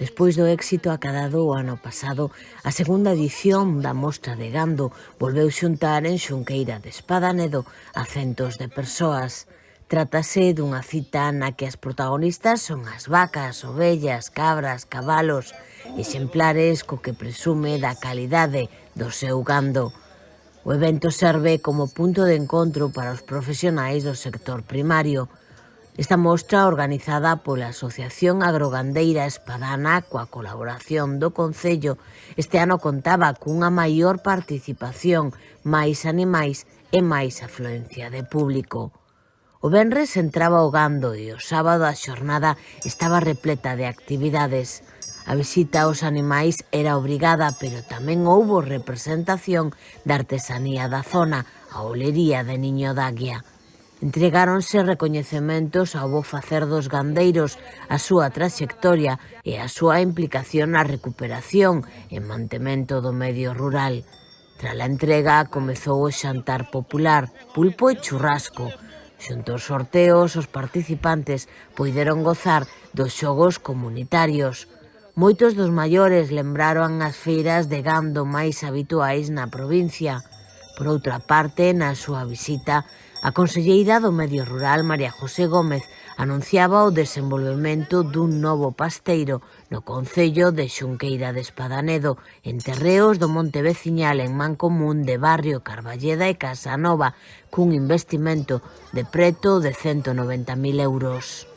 Despois do éxito acadado o ano pasado, a segunda edición da Mostra de Gando volveu xuntar en Xunqueira de Espadanedo a centos de persoas. Trátase dunha cita na que as protagonistas son as vacas, ovellas, cabras, cabalos, exemplares co que presume da calidade do seu gando. O evento serve como punto de encontro para os profesionais do sector primario. Esta mostra, organizada pola Asociación Agrogandeira Espadana coa colaboración do Concello, este ano contaba cunha maior participación, máis animais e máis afluencia de público. O venres entraba o gando e o sábado a xornada estaba repleta de actividades. A visita aos animais era obrigada, pero tamén houbo representación da artesanía da zona, a olería de Niño d'Águia. Entregáronse recoñecementos ao bo facer dos gandeiros, a súa traxectoria e a súa implicación na recuperación e mantemento do medio rural. Tras a entrega comezou o xantar popular, pulpo e churrasco. Xunto aos sorteos, os participantes poideron gozar dos xogos comunitarios. Moitos dos maiores lembraron as feiras de gando máis habituais na provincia. Por outra parte, na súa visita, a conselleira do Medio Rural, María José Gómez, anunciaba o desenvolvemento dun novo pasteiro no concello de Xunqueira de Espadanedo, en terreos do monte veciñal en Mancomún de Barrio Carballeda e Casanova, cun investimento de preto de 190.000 euros.